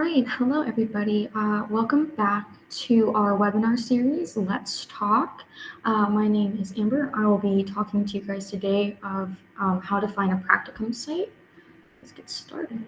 right, hello everybody. Welcome back to our webinar series, Let's Talk. My name is Amber. I will be talking to you guys today of how to find a practicum site. Let's get started.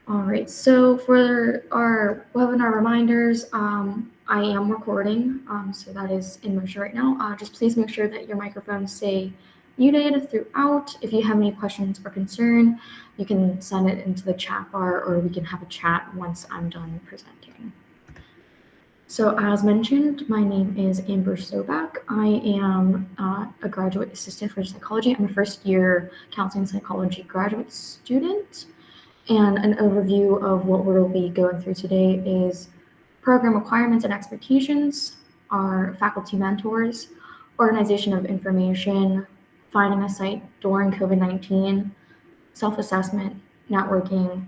All right, so for our webinar reminders, I am recording, so that is in motion right now. Just please make sure that your microphones stay muted throughout. If you have any questions or concern, you can send it into the chat bar, or we can have a chat once I'm done presenting. So as mentioned, my name is Amber Sobeck. I am a graduate assistant for psychology. I'm a first year counseling psychology graduate student. And an overview of what we'll be going through today is program requirements and expectations, our faculty mentors, organization of information, finding a site during COVID-19, self-assessment, networking,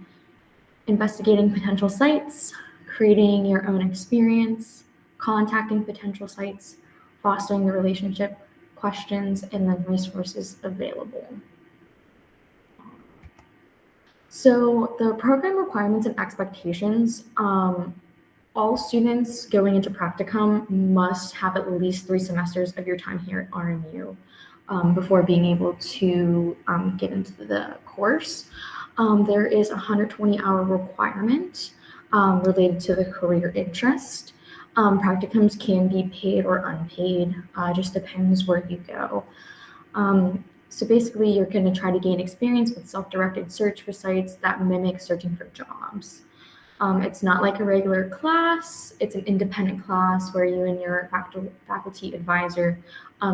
investigating potential sites, creating your own experience, contacting potential sites, fostering the relationship, questions, and then resources available. So the program requirements and expectations, all students going into practicum must have at least 3 semesters of your time here at RMU before being able to get into the course. There is a 120-hour requirement related to the career interest. Practicums can be paid or unpaid, just depends where you go. So basically, you're going to try to gain experience with self-directed search for sites that mimic searching for jobs. It's not like a regular class. It's an independent class where you and your faculty advisor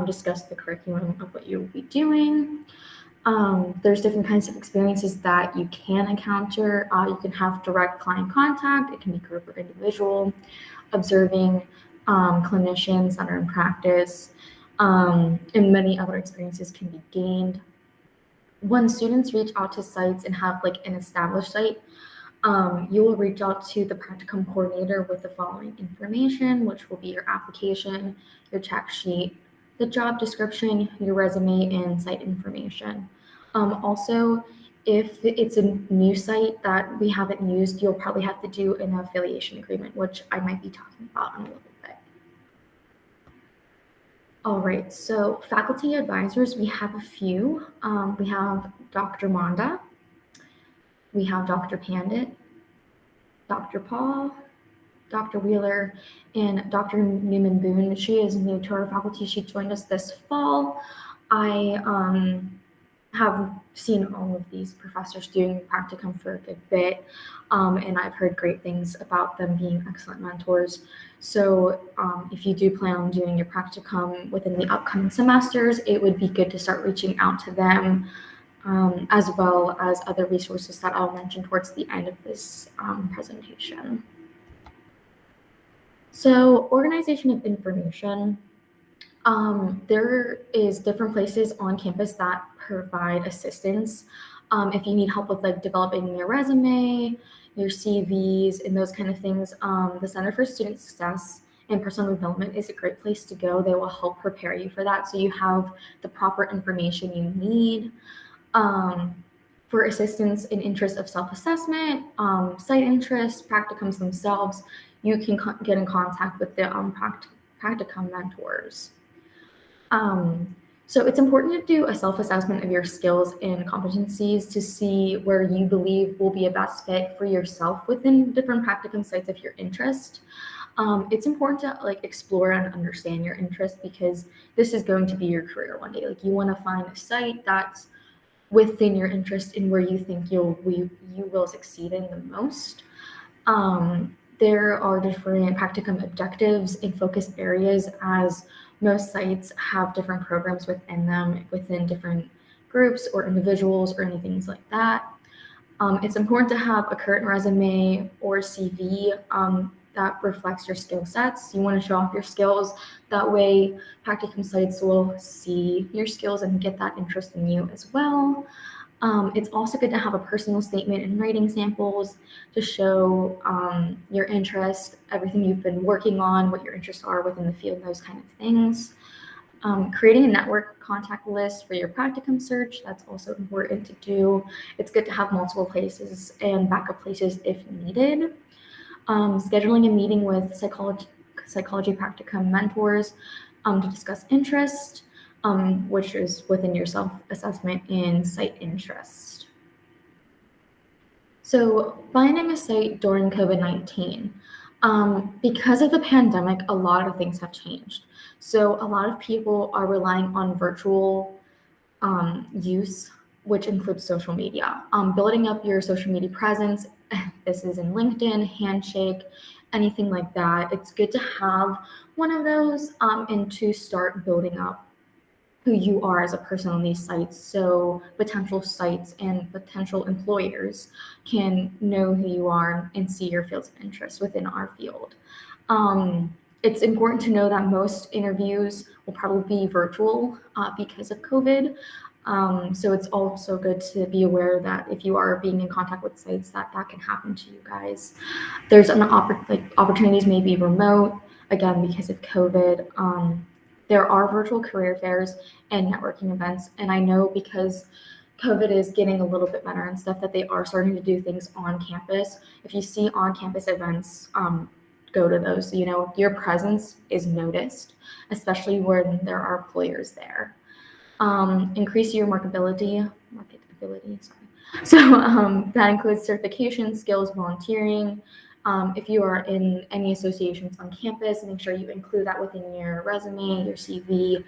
discuss the curriculum of what you'll be doing. There's different kinds of experiences that you can encounter. You can have direct client contact. It can be group or individual, observing clinicians that are in practice. And many other experiences can be gained. When students reach out to sites and have like an established site, you will reach out to the practicum coordinator with the following information, which will be your application, your check sheet, the job description, your resume, and site information. Also, if it's a new site that we haven't used, you'll probably have to do an affiliation agreement, which I might be talking about in a little bit. All right, so faculty advisors, we have a few. We have Dr. Monda, we have Dr. Pandit, Dr. Paul, Dr. Wheeler, and Dr. Newman Boone. She is new to our faculty. She joined us this fall. I have seen all of these professors doing practicum for a good bit, and I've heard great things about them being excellent mentors. So if you do plan on doing your practicum within the upcoming semesters, it would be good to start reaching out to them, as well as other resources that I'll mention towards the end of this presentation. So organization of information. There is different places on campus that provide assistance. If you need help with like developing your resume, your CVs, and those kind of things, the Center for Student Success and Personal Development is a great place to go. They will help prepare you for that, so you have the proper information you need. For assistance in interest of self-assessment, site interest, practicums themselves, you can get in contact with the practicum mentors. So it's important to do a self-assessment of your skills and competencies to see where you believe will be a best fit for yourself within different practicum sites of your interest. It's important to like explore and understand your interest, because this is going to be your career one day. Like, you want to find a site that's within your interest and where you think you will succeed in the most. There are different practicum objectives and focus areas, as most sites have different programs within them, within different groups or individuals or anything like that. It's important to have a current resume or CV that reflects your skill sets. You want to show off your skills. That way, practicum sites will see your skills and get that interest in you as well. It's also good to have a personal statement and writing samples to show your interest, everything you've been working on, what your interests are within the field, those kind of things. Creating a network contact list for your practicum search, that's also important to do. It's good to have multiple places and backup places if needed. Scheduling a meeting with psychology practicum mentors to discuss interest, which is within your self-assessment and site interest. So finding a site during COVID-19. Because of the pandemic, a lot of things have changed. So a lot of people are relying on virtual use, which includes social media. Building up your social media presence, this is in LinkedIn, Handshake, anything like that. It's good to have one of those and to start building up who you are as a person on these sites, so potential sites and potential employers can know who you are and see your fields of interest within our field. It's important to know that most interviews will probably be virtual because of COVID. So it's also good to be aware that if you are being in contact with sites, that can happen to you guys. There's an opportunities may be remote, again, because of COVID. There are virtual career fairs and networking events. And I know because COVID is getting a little bit better and stuff that they are starting to do things on campus. If you see on campus events, go to those. You know, your presence is noticed, especially when there are employers there. Increase your marketability, sorry. So that includes certification, skills, volunteering. If you are in any associations on campus, make sure you include that within your resume, your CV,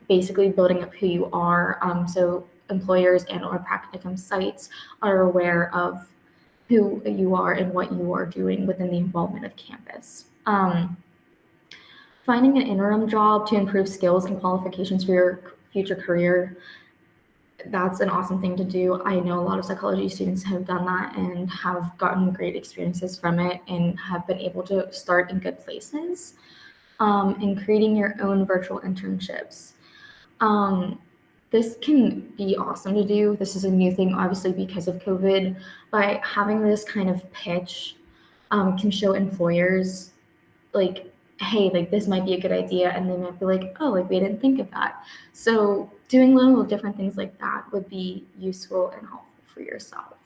basically building up who you are. So employers and or practicum sites are aware of who you are and what you are doing within the involvement of campus. Finding an interim job to improve skills and qualifications for your future career, that's an awesome thing to do. I know a lot of psychology students have done that and have gotten great experiences from it and have been able to start in good places. And creating your own virtual internships. This can be awesome to do. This is a new thing, obviously, because of COVID. By having this kind of pitch can show employers, like, hey, like this might be a good idea. And they might be like, oh, like we didn't think of that. So doing little different things like that would be useful and helpful for yourself.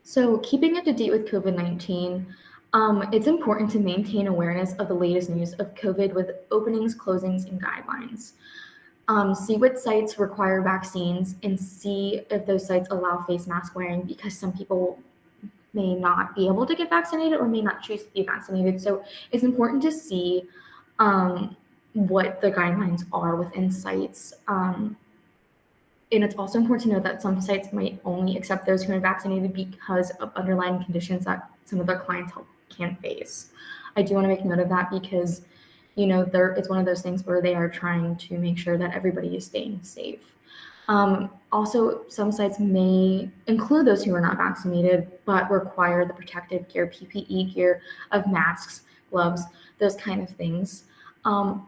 So keeping up to date with COVID-19, it's important to maintain awareness of the latest news of COVID with openings, closings, and guidelines. See what sites require vaccines and see if those sites allow face mask wearing because some people may not be able to get vaccinated or may not choose to be vaccinated. So it's important to see what the guidelines are within sites. And it's also important to know that some sites might only accept those who are vaccinated because of underlying conditions that some of their clientele can't face. I do want to make note of that because, you know, it's one of those things where they are trying to make sure that everybody is staying safe. Also, some sites may include those who are not vaccinated, but require the protective gear, PPE gear of masks, gloves, those kind of things.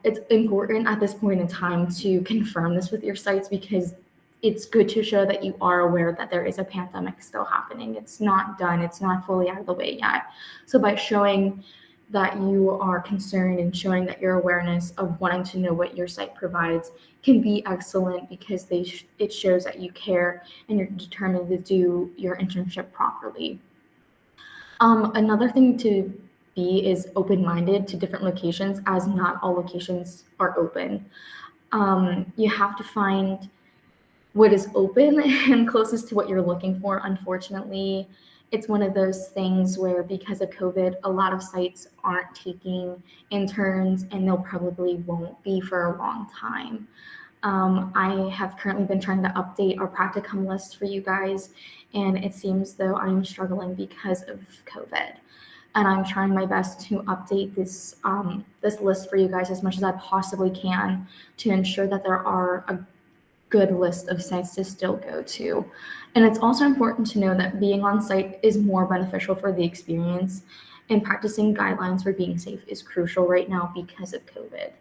It's important at this point in time to confirm this with your sites because it's good to show that you are aware that there is a pandemic still happening. It's not done. It's not fully out of the way yet. So by showing that you are concerned and showing that your awareness of wanting to know what your site provides can be excellent because it shows that you care and you're determined to do your internship properly. Another thing to be is open-minded to different locations as not all locations are open. You have to find what is open and closest to what you're looking for. Unfortunately, it's one of those things where because of COVID, a lot of sites aren't taking interns and they'll probably won't be for a long time. I have currently been trying to update our practicum list for you guys, and it seems though I'm struggling because of COVID. And I'm trying my best to update this list for you guys as much as I possibly can to ensure that there are a good list of sites to still go to. And it's also important to know that being on site is more beneficial for the experience, and practicing guidelines for being safe is crucial right now because of COVID.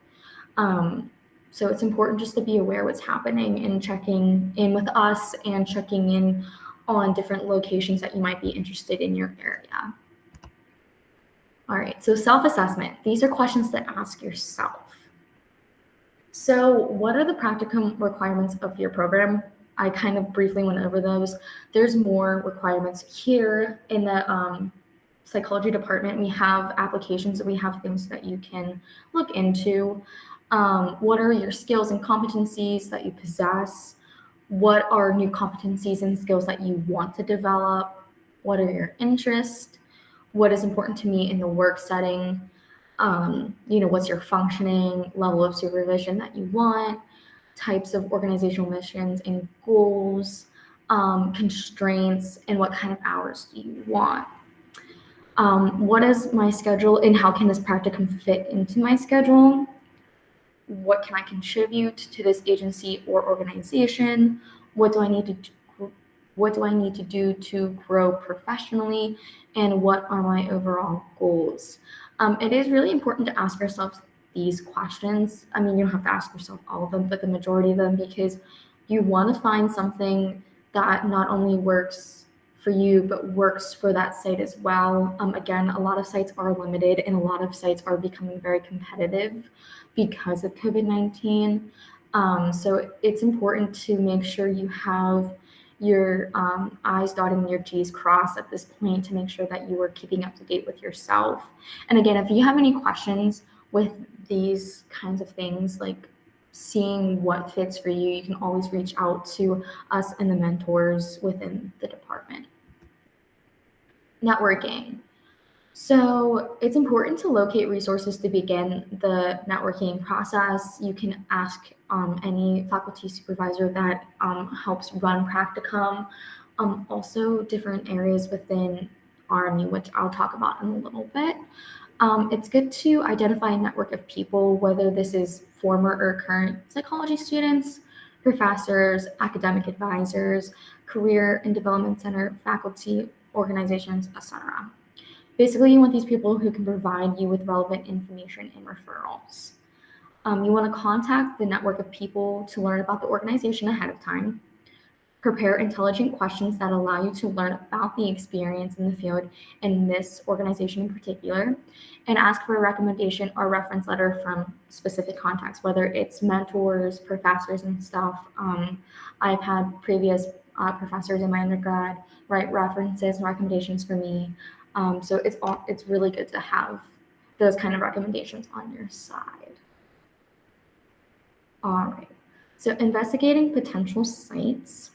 So it's important just to be aware what's happening and checking in with us and checking in on different locations that you might be interested in your area. All right, so self-assessment. These are questions to ask yourself. So what are the practicum requirements of your program? I kind of briefly went over those. There's more requirements here in the psychology department. We have applications, we have things that you can look into. What are your skills and competencies that you possess? What are new competencies and skills that you want to develop? What are your interests? What is important to me in the work setting? What's your functioning level of supervision that you want, types of organizational missions and goals, constraints, and what kind of hours do you want? What is my schedule and how can this practicum fit into my schedule? What can I contribute to this agency or organization? What do I need to do? What do I need to do to grow professionally? And what are my overall goals? It is really important to ask ourselves these questions. I mean, you don't have to ask yourself all of them, but the majority of them, because you want to find something that not only works for you, but works for that site as well. Again, a lot of sites are limited and a lot of sites are becoming very competitive because of COVID-19. So it's important to make sure you have your I's dotted and your T's crossed at this point to make sure that you are keeping up to date with yourself. And again, if you have any questions with these kinds of things, like seeing what fits for you, you can always reach out to us and the mentors within the department. Networking. So it's important to locate resources to begin the networking process. You can ask any faculty supervisor that helps run practicum. Also different areas within RMU, which I'll talk about in a little bit. It's good to identify a network of people, whether this is former or current psychology students, professors, academic advisors, career and development center faculty, organizations, etc. Basically, you want these people who can provide you with relevant information and referrals. You want to contact the network of people to learn about the organization ahead of time. Prepare intelligent questions that allow you to learn about the experience in the field and this organization in particular, and ask for a recommendation or reference letter from specific contacts, whether it's mentors, professors, and stuff. I've had previous professors in my undergrad write references and recommendations for me. So it's really good to have those kind of recommendations on your side. All right. So investigating potential sites.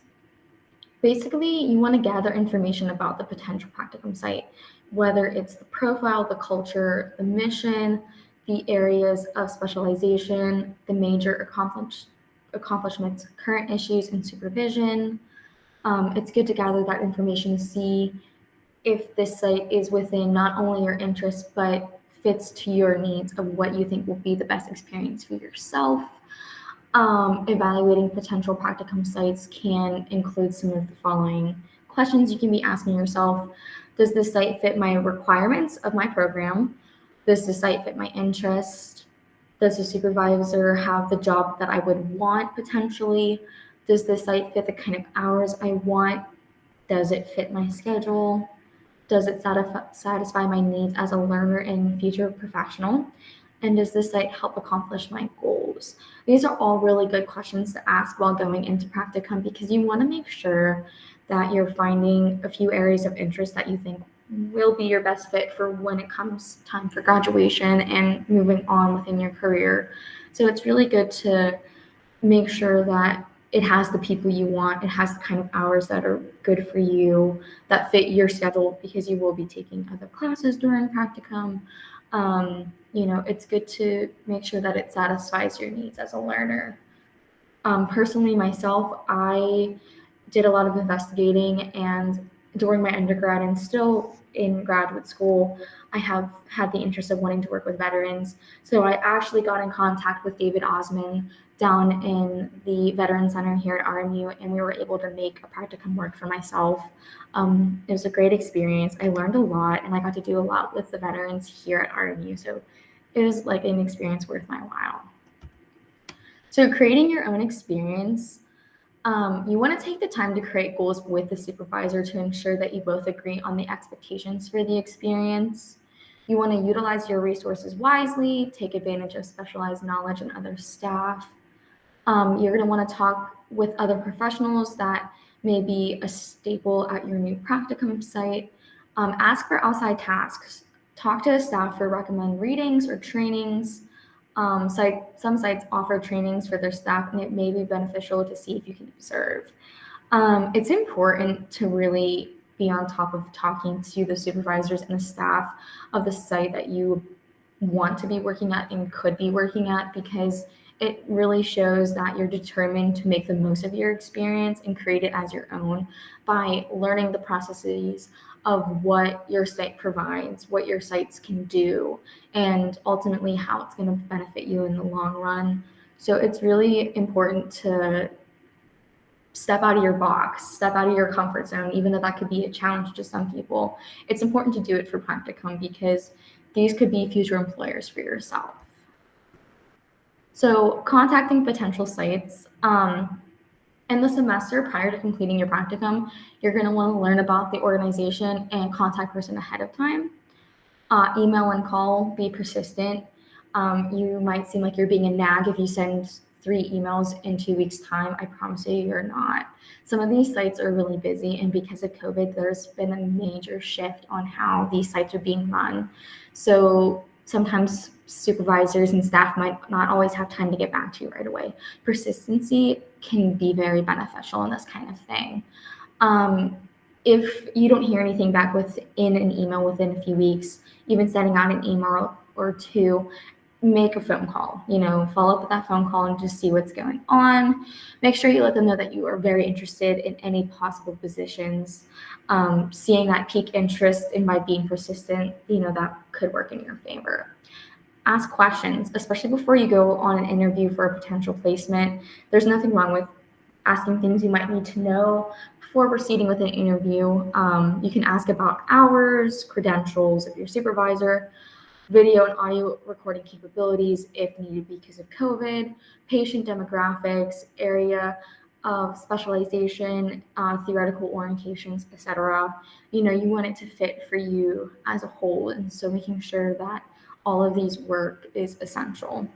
Basically, you want to gather information about the potential practicum site, whether it's the profile, the culture, the mission, the areas of specialization, the major accomplishments, current issues, and supervision. It's good to gather that information to see if this site is within not only your interests, but fits to your needs of what you think will be the best experience for yourself. Evaluating potential practicum sites can include some of the following questions you can be asking yourself. Does this site fit my requirements of my program? Does the site fit my interest? Does the supervisor have the job that I would want potentially? Does the site fit the kind of hours I want? Does it fit my schedule? Does it satisfy my needs as a learner and future professional? And does this site help accomplish my goals? These are all really good questions to ask while going into practicum, because you want to make sure that you're finding a few areas of interest that you think will be your best fit for when it comes time for graduation and moving on within your career. So it's really good to make sure that it has the people you want, it has the kind of hours that are good for you, that fit your schedule, because you will be taking other classes during practicum. It's good to make sure that it satisfies your needs as a learner. Personally, myself, I did a lot of investigating, and during my undergrad and still in graduate school, I have had the interest of wanting to work with veterans. So I actually got in contact with David Osman down in the Veteran Center here at RMU, and we were able to make a practicum work for myself. It was a great experience. I learned a lot, and I got to do a lot with the veterans here at RMU. So it was like an experience worth my while. So creating your own experience. You want to take the time to create goals with the supervisor to ensure that you both agree on the expectations for the experience. You want to utilize your resources wisely, take advantage of specialized knowledge and other staff. You're going to want to talk with other professionals that may be a staple at your new practicum site. Ask for outside tasks. Talk to the staff for recommend readings or trainings. Some sites offer trainings for their staff, and it may be beneficial to see if you can observe. It's important to really be on top of talking to the supervisors and the staff of the site that you want to be working at and could be working at, because it really shows that you're determined to make the most of your experience and create it as your own by learning the processes of what your site provides, what your sites can do, and ultimately how it's going to benefit you in the long run. So it's really important to step out of your box, step out of your comfort zone, even though that could be a challenge to some people. It's important to do it for practicum because these could be future employers for yourself. So contacting potential sites, in the semester prior to completing your practicum, you're going to want to learn about the organization and contact person ahead of time. Email and call, be persistent. You might seem like you're being a nag if you send 3 emails in 2 weeks' time. I promise you, you're not. Some of these sites are really busy, and because of COVID, there's been a major shift on how these sites are being run. So sometimes supervisors and staff might not always have time to get back to you right away. Persistency can be very beneficial in this kind of thing. If you don't hear anything back within an email within a few weeks, even sending out an email or 2, make a phone call, follow up with that phone call and just see what's going on. Make sure you let them know that you are very interested in any possible positions. Seeing that pique interest and by being persistent, that could work in your favor. Ask questions, especially before you go on an interview for a potential placement. There's nothing wrong with asking things you might need to know before proceeding with an interview. You can ask about hours, credentials of your supervisor, video and audio recording capabilities if needed because of COVID, patient demographics, area of specialization, theoretical orientations, etc. You want it to fit for you as a whole, and so making sure that all of these work is essential.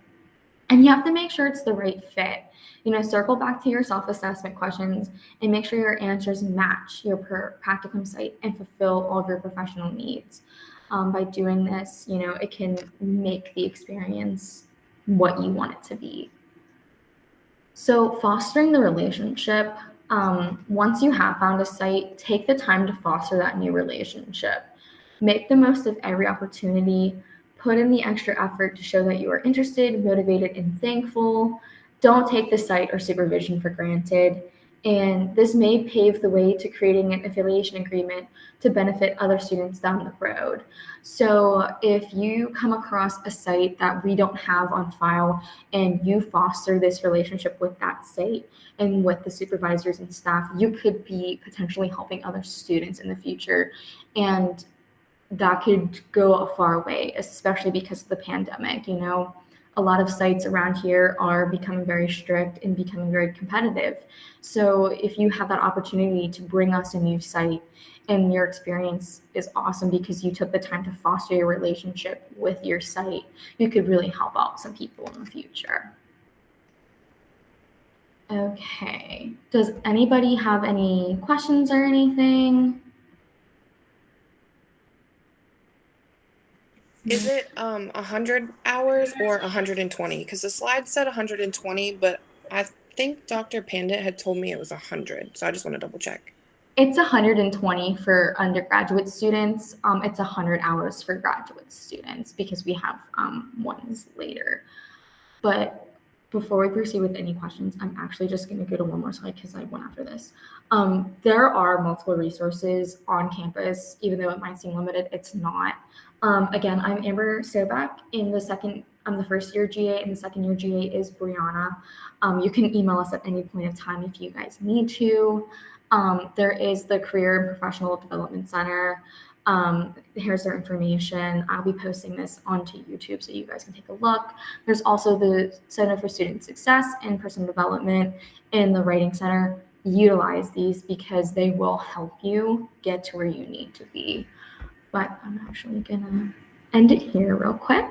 And you have to make sure it's the right fit. Circle back to your self-assessment questions and make sure your answers match your practicum site and fulfill all of your professional needs. By doing this, it can make the experience what you want it to be. So fostering the relationship, once you have found a site, take the time to foster that new relationship. Make the most of every opportunity. Put in the extra effort to show that you are interested, motivated, and thankful. Don't take the site or supervision for granted. And this may pave the way to creating an affiliation agreement to benefit other students down the road. So if you come across a site that we don't have on file and you foster this relationship with that site and with the supervisors and staff, you could be potentially helping other students in the future. And that could go a far way, especially because of the pandemic. A lot of sites around here are becoming very strict and becoming very competitive. So if you have that opportunity to bring us a new site and your experience is awesome because you took the time to foster your relationship with your site, you could really help out some people in the future. Okay, does anybody have any questions or anything? Is it 100 hours or 120? Because the slide said 120, but I think Dr. Pandit had told me it was 100. So I just want to double check. It's 120 for undergraduate students. It's 100 hours for graduate students because we have ones later. But before we proceed with any questions, I'm actually just going to go to one more slide because I have one after this. There are multiple resources on campus, even though it might seem limited, it's not. Again, I'm Amber Sobeck. I'm the first year GA, and the second year GA is Brianna. You can email us at any point of time if you guys need to. There is the Career and Professional Development Center. Here's their information. I'll be posting this onto YouTube so you guys can take a look. There's also the Center for Student Success and Personal Development and the Writing Center. Utilize these because they will help you get to where you need to be. But I'm actually gonna end it here real quick.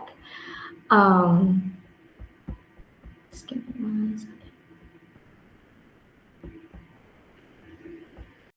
Just give me 1 second.